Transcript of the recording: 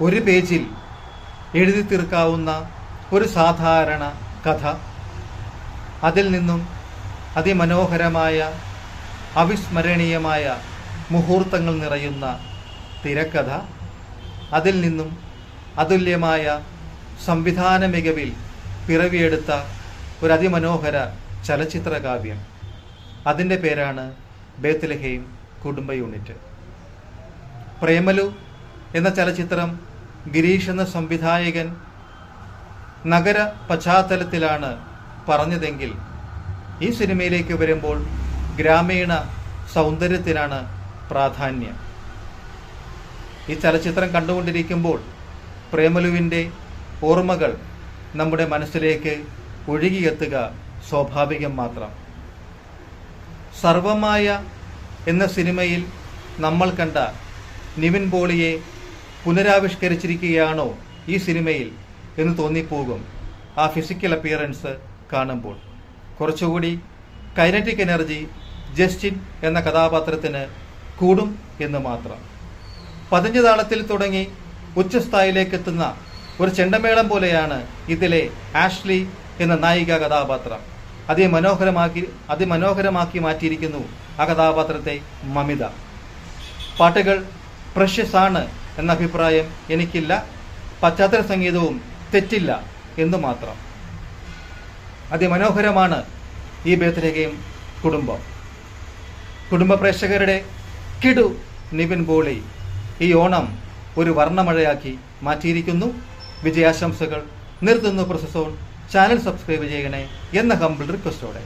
ഒരു പേജിൽ എഴുതി തീർക്കാവുന്ന ഒരു സാധാരണ കഥ, അതിൽ നിന്നും അതിമനോഹരമായ അവിസ്മരണീയമായ മുഹൂർത്തങ്ങൾ നിറയുന്ന തിരക്കഥ, അതിൽ നിന്നും അതുല്യമായ സംവിധാന മികവിൽ പിറവിയെടുത്ത ഒരു അതിമനോഹര ചലച്ചിത്ര കാവ്യം. അതിൻ്റെ പേരാണ് ബേത്ലഹേം കുടുംബ യൂണിറ്റ്. പ്രേമലു എന്ന ചലച്ചിത്രം ഗിരീഷ് എന്ന സംവിധായകൻ നഗര പശ്ചാത്തലത്തിലാണ് പറഞ്ഞതെങ്കിൽ, ഈ സിനിമയിലേക്ക് വരുമ്പോൾ ഗ്രാമീണ സൗന്ദര്യത്തിനാണ് പ്രാധാന്യം. ഈ ചലച്ചിത്രം കണ്ടുകൊണ്ടിരിക്കുമ്പോൾ പ്രേമലുവിൻ്റെ ഓർമ്മകൾ നമ്മുടെ മനസ്സിലേക്ക് ഒഴുകിയെത്തുക സ്വാഭാവികം മാത്രം. സർവമായ എന്ന സിനിമയിൽ നമ്മൾ കണ്ട നിവിൻ പോളിയെ പുനരാവിഷ്കരിച്ചിരിക്കുകയാണോ ഈ സിനിമയിൽ എന്ന് തോന്നിപ്പോകും ആ ഫിസിക്കൽ അപ്പിയറൻസ് കാണുമ്പോൾ. കുറച്ചുകൂടി കൈനറ്റിക് എനർജി ജസ്റ്റിൻ എന്ന കഥാപാത്രത്തിന് കൂടും എന്ന് മാത്രം. പതിഞ്ഞ താളത്തിൽ തുടങ്ങി ഉച്ചസ്ഥായിലേക്ക് എത്തുന്ന ഒരു ചെണ്ടമേളം പോലെയാണ് ഇതിലെ ആഷ്ലി എന്ന നായിക കഥാപാത്രം. അതിമനോഹരമാക്കി മാറ്റിയിരിക്കുന്നു ആ കഥാപാത്രത്തെ മമിത. പാട്ടുകൾ പ്രഷ്യസ് ആണ് എന്ന അഭിപ്രായം എനിക്കില്ല. പശ്ചാത്തല സംഗീതവും തെറ്റില്ല എന്ന് മാത്രം. അതിമനോഹരമാണ് ഈ ബേത്ലഹേം കുടുംബ പ്രേക്ഷകരുടെ കിടു നിവിൻ പോളി ഈ ഓണം ഒരു വർണ്ണമഴയാക്കി മാറ്റിയിരിക്കുന്നു. വിജയാശംസകൾ. നിർത്തുന്നു പ്രൊസസോൺ. ചാനൽ സബ്സ്ക്രൈബ് ചെയ്യണേ എന്ന ഹംബിൾ റിക്വസ്റ്റോടെ.